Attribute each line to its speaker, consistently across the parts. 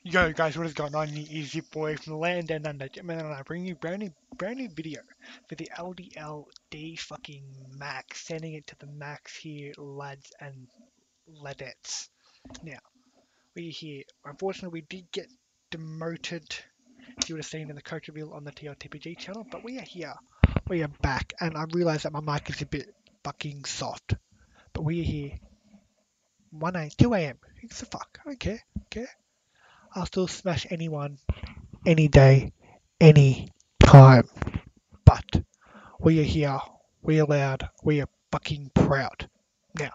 Speaker 1: Yo guys, what is going on? It is your boy from the land down under, Jetman, and I bring you brand new video for the LDL D fucking max, sending it to the max here, lads and ladettes. Now, we're here. Unfortunately, we did get demoted, as you would have seen in the coach reveal on the TRTPG channel, but we are here. We are back, and I realise that my mic is a bit fucking soft, but we are here. 1 a.m., 2 a.m. Who gives a fuck? I don't care. I'll still smash anyone, any day, any time. But we are here, we are loud, we are fucking proud. Now,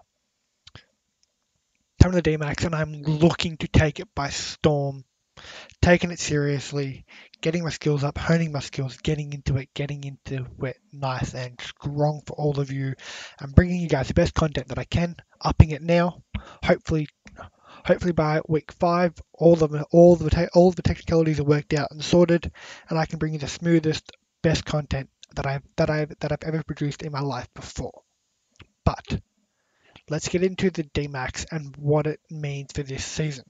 Speaker 1: coming to the DMAX, and I'm looking to take it by storm, taking it seriously, getting my skills up, honing my skills, getting into it nice and strong for all of you, and bringing you guys the best content that I can, upping it now, hopefully by week 5, all the technicalities are worked out and sorted, and I can bring you the smoothest, best content that I've ever produced in my life before. But let's get into the DMAX and what it means for this season.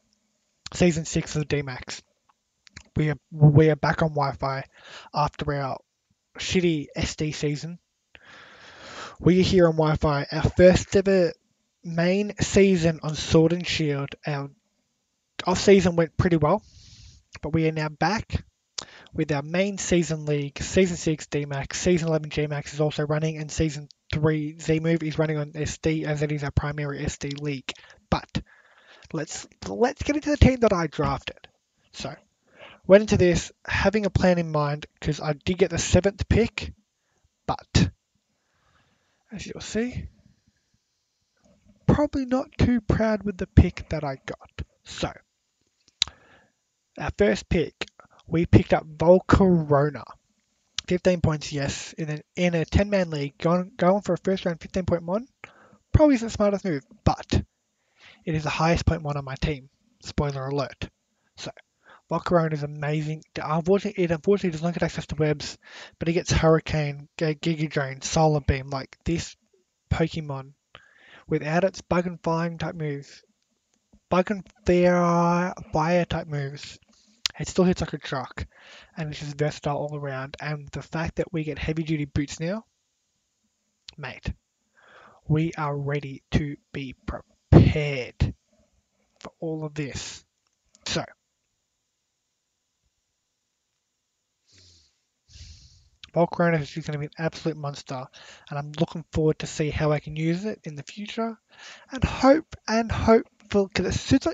Speaker 1: Season 6 of the DMAX. We are back on Wi-Fi after our shitty SD season. We are here on Wi-Fi. Our first ever main season on Sword and Shield. Our off-season went pretty well, but we are now back with our main season league. Season 6 DMAX, Season 11 GMAX is also running, and Season 3 Z-Move is running on SD, as it is our primary SD league. But let's get into the team that I drafted. So, went into this having a plan in mind, because I did get the 7th pick, but as you'll see, probably not too proud with the pick that I got. So, our first pick, we picked up Volcarona. 15 points, yes. In a 10-man league, going for a first round 15.1 probably isn't the smartest move, but it is the highest point one on my team. Spoiler alert. So, Volcarona is amazing. It unfortunately does not get access to webs, but it gets Hurricane, Giga Drain, Solar Beam. Like this Pokemon, without its Bug and Fire type moves, it still hits like a truck, and it's just versatile all around. And the fact that we get heavy duty boots now, mate, we are ready to be prepared for all of this. So, Volcarona is going to be an absolute monster, and I'm looking forward to see how I can use it in the future, and hopeful, because it suits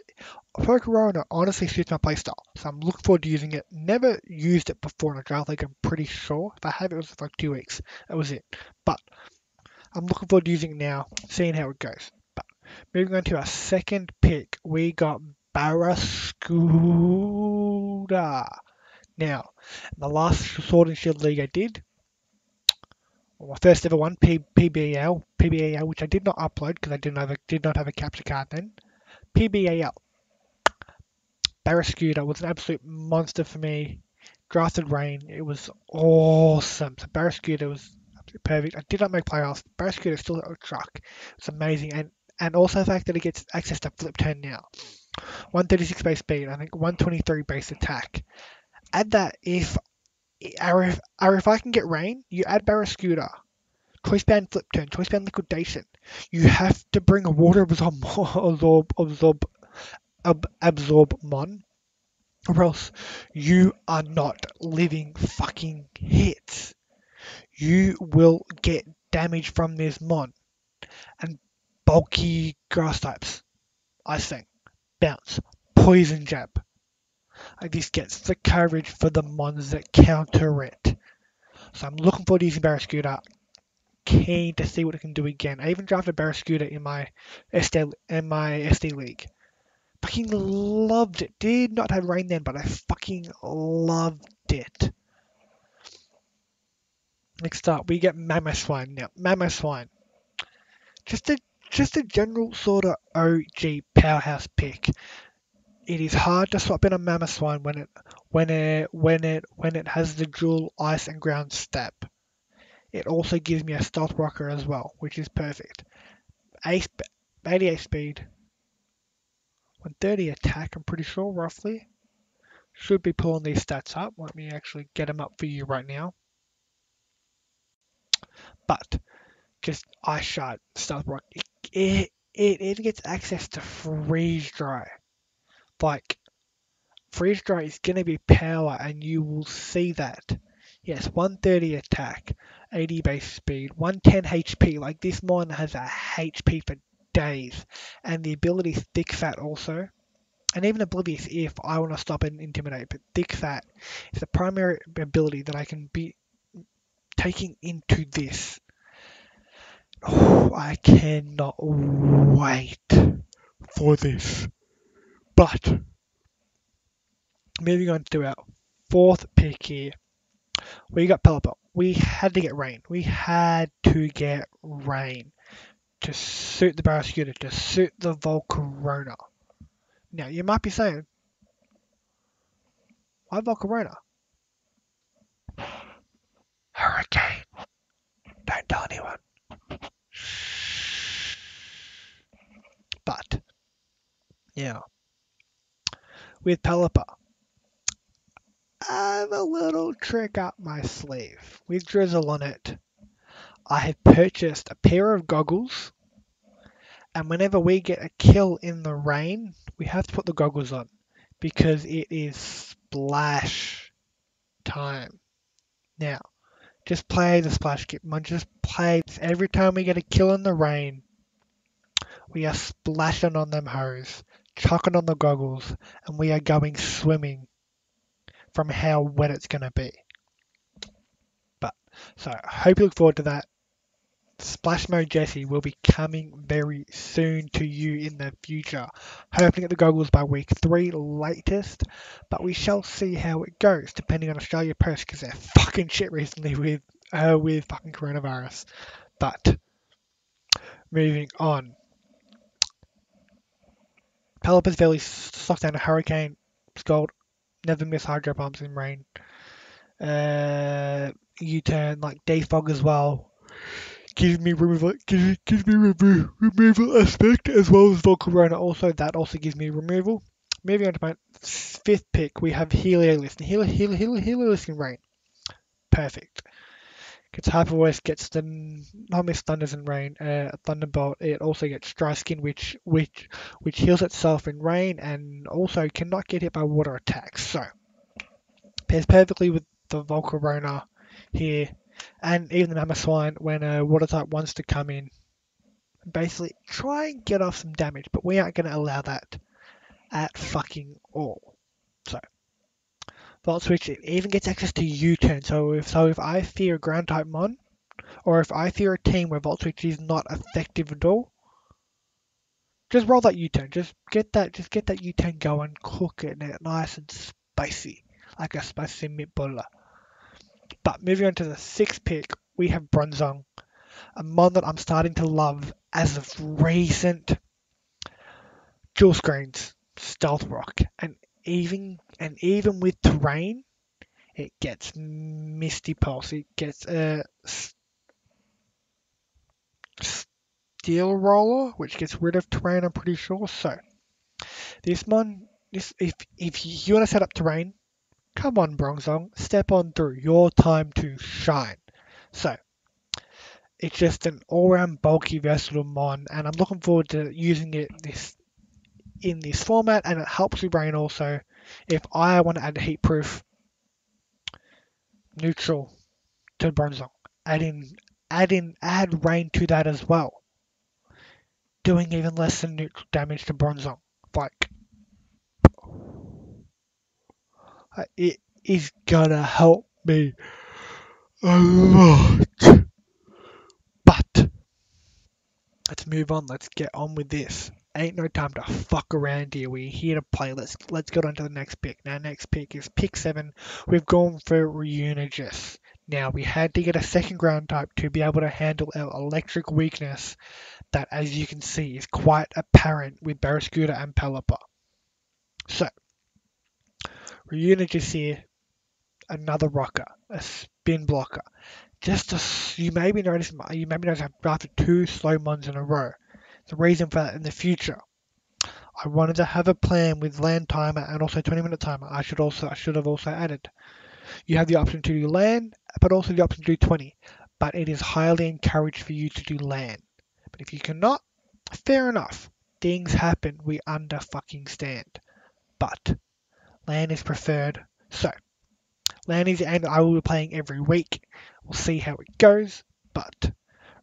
Speaker 1: Volcarona honestly suits my playstyle, so I'm looking forward to using it. Never used it before in a draft league, I'm pretty sure. If I have, it was for like 2 weeks. That was it. But I'm looking forward to using it now, seeing how it goes. But moving on to our second pick, we got Barracuda. Now, in the last Sword and Shield League I did, my first ever one, PBAL, which I did not upload because I did not have a capture card then. PBAL, Barracuda was an absolute monster for me. Drafted Rain, it was awesome. So Barracuda was absolutely perfect. I did not make playoffs. Barracuda is still a truck. It's amazing, and also the fact that it gets access to Flip Turn now. 136 base speed, I think 123 base attack. Add that if I can get Rain, you add Barracuda. Choice Band Flip Turn, Choice Band Liquidation. You have to bring a Water Absorb Mon, or else you are not living fucking hits. You will get damage from this Mon. And bulky grass types. Ice Fang, Bounce, Poison Jab. Like this gets the coverage for the Mons that counter it. So I'm looking forward to using Barracuda. Keen to see what it can do again. I even drafted Barracuda in my SD league. Fucking loved it. Did not have Rain then, but I fucking loved it. Next up, we get Mammoth Swine. Now, Mammoth Swine, just a general sort of OG powerhouse pick. It is hard to swap in a Mammoth Swine when it has the dual ice and ground step. It also gives me a stealth rocker as well, which is perfect. 88 speed, 130 attack, I'm pretty sure, roughly. Should be pulling these stats up. Let me actually get them up for you right now. But just Ice Shard, Stealth Rock, it gets access to Freeze Dry. Like, Freeze Dry is going to be power, and you will see that. Yes, 130 attack, 80 base speed, 110 HP. Like, this mon has a HP for days. And the ability Thick Fat also. And even Oblivious if I want to stop and intimidate. But Thick Fat is the primary ability that I can be taking into this. Oh, I cannot wait for this. But moving on to our fourth pick here, we got Pelipper. We had to get Rain. We had to get Rain to suit the Barracuda, to suit the Volcarona. Now, you might be saying, why Volcarona? Hurricane. Don't tell anyone. But, yeah, with Pelipper, I have a little trick up my sleeve. With Drizzle on it, I have purchased a pair of goggles, and whenever we get a kill in the rain, we have to put the goggles on because it is splash time. Now, just play the splash kit, just play this. Every time we get a kill in the rain, we are splashing on them hose, chucking on the goggles, and we are going swimming from how wet it's going to be. But, so, I hope you look forward to that. Splash Mode Jesse will be coming very soon to you in the future. Hoping to get the goggles by week 3 latest, but we shall see how it goes depending on Australia Post because they're fucking shit recently with fucking coronavirus. But moving on, Pelipper's fairly stuck down a Hurricane, Scald, never miss Hydro Pumps in rain. U-turn like defog as well. Gives me removal aspect as well as Volcarona. Also, that also gives me removal. Moving on to my fifth pick, we have Heliolist. Heliolist in rain. Perfect. Gets Hyper Voice, gets the not miss Thunders in rain, Thunderbolt. It also gets Dry Skin, which heals itself in rain, and also cannot get hit by water attacks. So pairs perfectly with the Volcarona here. And even the Mammoth Swine, when a water type wants to come in, basically try and get off some damage, but we aren't going to allow that at fucking all. So, Volt Switch, it even gets access to U-turn. So if I fear a ground type mon, or if I fear a team where Volt Switch is not effective at all, just roll that U-turn. Just get that U-turn going, cook it nice and spicy, like a spicy meatball. But moving on to the sixth pick, we have Bronzong, a mon that I'm starting to love as of recent. Dual screens, Stealth Rock, and even with terrain, it gets Misty Pulse. It gets a Steel Roller, which gets rid of terrain. I'm pretty sure. So this mon, if you want to set up terrain, come on, Bronzong, step on through. Your time to shine. So it's just an all-round bulky, versatile mon, and I'm looking forward to using it in this format, and it helps with rain also. If I want to add heat proof neutral to Bronzong, add rain to that as well, doing even less than neutral damage to Bronzong. Like, it is gonna help me a lot. But let's move on. Let's get on with this. Ain't no time to fuck around here. We're here to play. Let's get on to the next pick. Now, next pick is pick 7. We've gone for Reunited. Now, we had to get a second ground type to be able to handle our electric weakness that, as you can see, is quite apparent with Barracuda and Pelipper. So, Reunited here, another rocker, a spin blocker. You may be noticing after 2 slow mons in a row. The reason for that in the future, I wanted to have a plan with land timer and also 20-minute timer. I should have also added. You have the option to do land, but also the option to do 20. But it is highly encouraged for you to do land. But if you cannot, fair enough. Things happen. We under fucking stand. But land is preferred. So land is the aim that I will be playing every week. We'll see how it goes. But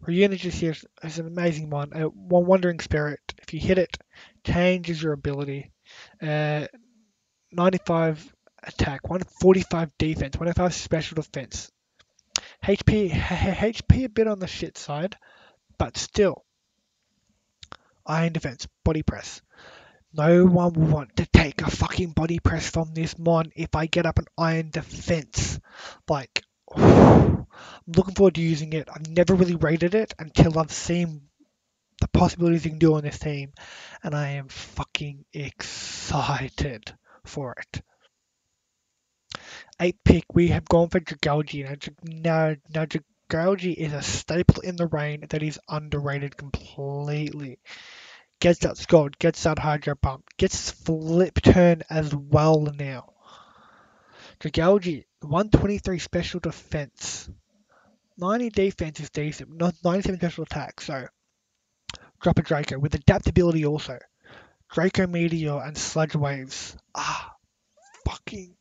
Speaker 1: Reunited here is an amazing one. One Wandering Spirit. If you hit it, changes your ability. 95 attack, 145 defense, 105 special defense. HP a bit on the shit side, but still. Iron defense, body press. No one will want to take a fucking body press from this mon if I get up an iron defense. Like, I'm looking forward to using it. I've never really rated it until I've seen the possibilities you can do on this team, and I am fucking excited for it. 8th pick, we have gone for Golgi. Now Golgi is a staple in the rain that is underrated completely. Gets that Scald, gets that Hydro Pump, gets Flip Turn as well now. Golgi, 123 special defense. 90 defense is decent, not 97 special attack, so drop a Draco with adaptability also. Draco Meteor and Sludge Waves are fucking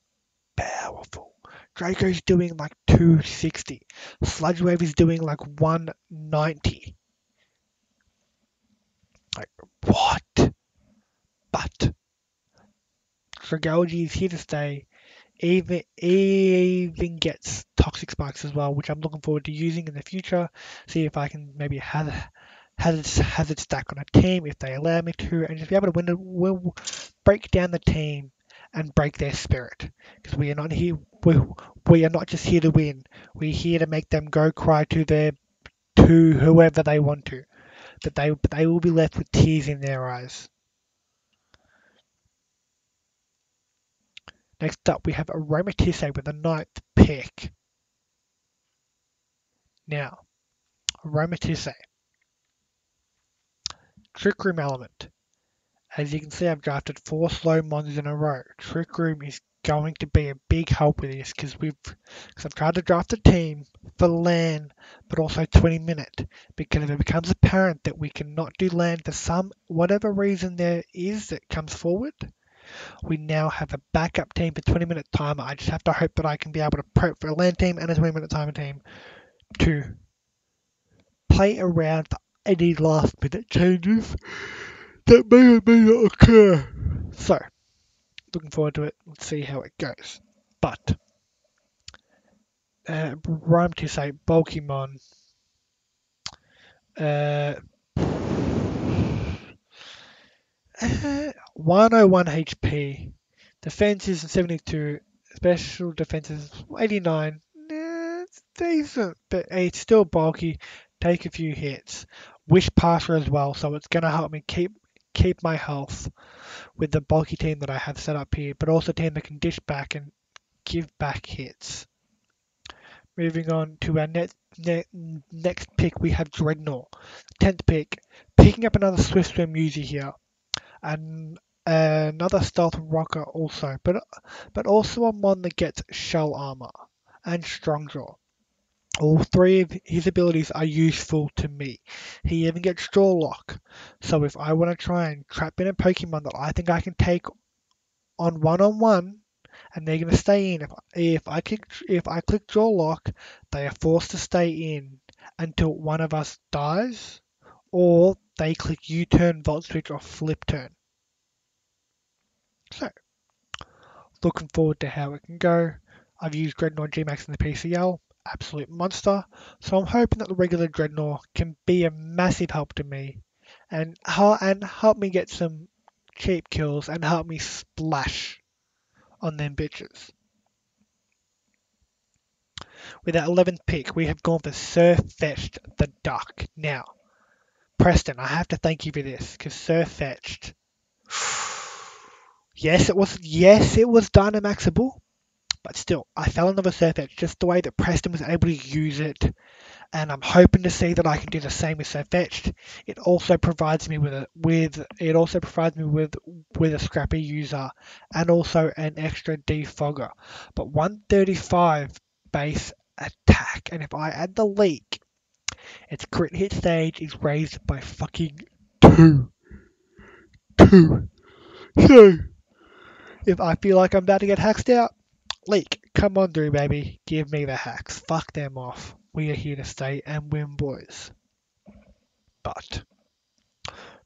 Speaker 1: powerful. Draco's doing like 260. Sludge Wave is doing like 190. Like, what? But Golgi is here to stay. Even gets Toxic Spikes as well, which I'm looking forward to using in the future. See if I can maybe have it stack on a team if they allow me to, and just be able to break down the team and break their spirit. Because we are not here. We are not just here to win. We're here to make them go cry to whoever they want to. But they will be left with tears in their eyes. Next up, we have Aromatissa with the 9th pick. Now, Aromatissa. Trick Room element. As you can see, I've drafted 4 slow mons in a row. Trick Room is going to be a big help with this because I've tried to draft a team for land, but also 20-minute. Because if it becomes apparent that we cannot do land for whatever reason there is that comes forward, we now have a backup team for 20-minute timer. I just have to hope that I can be able to prep for a land team and a 20-minute timer team to play around for any last-minute changes that may or may not occur. So, looking forward to it. Let's see how it goes. But, rhyme to say Pokemon. 101 HP. Defense is 72. Special defense is 89. It's decent, but it's still bulky. Take a few hits. Wish passer as well, so it's going to help me keep my health with the bulky team that I have set up here, but also a team that can dish back and give back hits. Moving on to our next pick, we have Dragnaw. 10th pick, picking up another Swift Swim user here, and another Stealth Rocker also, but also a mon that gets Shell Armor and Strong Jaw. All 3 of his abilities are useful to me. He even gets Jaw Lock, so if I want to try and trap in a Pokemon that I think I can take on one-on-one, and they're going to stay in. If I click Jaw Lock, they are forced to stay in until one of us dies, or they click U-turn, Volt Switch, or Flip Turn. So, looking forward to how it can go. I've used Dreadnought Gmax in the PCL, absolute monster. So I'm hoping that the regular Dreadnought can be a massive help to me, and help me get some cheap kills and help me splash on them bitches. With our 11th pick, we have gone for Surffest the Duck. Now, Preston, I have to thank you for this, because Surffetched, yes, it was Dynamaxable, but still, I fell in love with Surfetch, just the way that Preston was able to use it and I'm hoping to see that I can do the same with Surfetched. It also provides me with a scrappy user and also an extra defogger. But 135 base attack, and if I add the leak, its crit hit stage is raised by fucking two. Two. So if I feel like I'm about to get hacked out, leak, come on through, baby. Give me the hacks. Fuck them off. We are here to stay and win, boys. But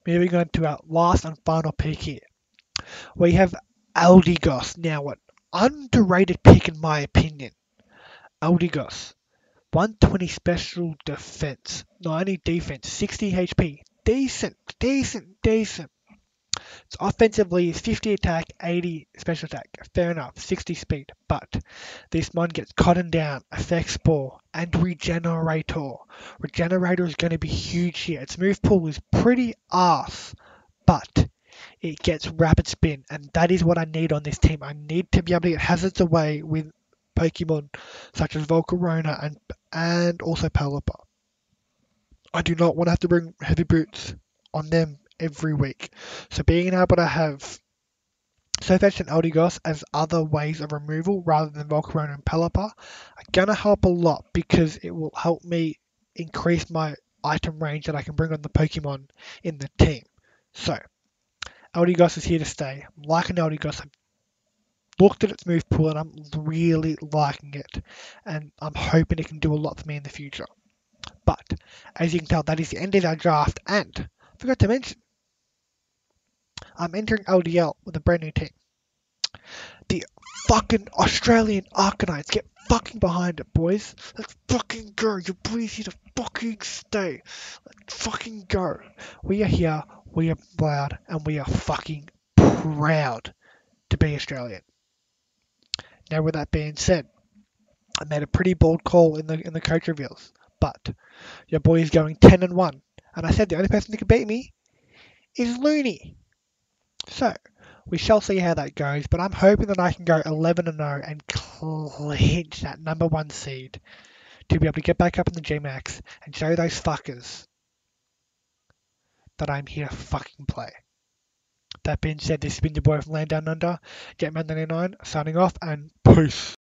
Speaker 1: moving on to our last and final pick here. We have Eldigos. Now, an underrated pick in my opinion. Eldigos. 120 special defense, 90 defense, 60 HP. Decent, decent, decent. So offensively is 50 attack, 80 special attack. Fair enough, 60 speed. But this one gets cotton down, effect spore, and regenerator. Regenerator is going to be huge here. Its move pool is pretty arse, but it gets rapid spin, and that is what I need on this team. I need to be able to get hazards away with Pokemon such as Volcarona and also Pelipper. I do not want to have to bring heavy boots on them every week. So being able to have Surfetched and Eldigos as other ways of removal rather than Volcarona and Pelipper are gonna help a lot because it will help me increase my item range that I can bring on the Pokemon in the team. So Eldigos is here to stay. I'm liking Eldigos. I've looked at its move pool and I'm really liking it. And I'm hoping it can do a lot for me in the future. But as you can tell, that is the end of our draft. And I forgot to mention, I'm entering LDL with a brand new team. The fucking Australian Arcanines. Get fucking behind it, boys. Let's fucking go. Your boys here to fucking stay. Let's fucking go. We are here, we are loud, and we are fucking proud to be Australian. Now, with that being said, I made a pretty bold call in the coach reveals, but your boy is going 10-1, and I said the only person that can beat me is Looney. So we shall see how that goes, but I'm hoping that I can go 11-0 and clinch that number 1 seed to be able to get back up in the G-Max and show those fuckers that I'm here to fucking play. That being said, this has been your boy from Land Down Under, Jetman99, signing off, and peace.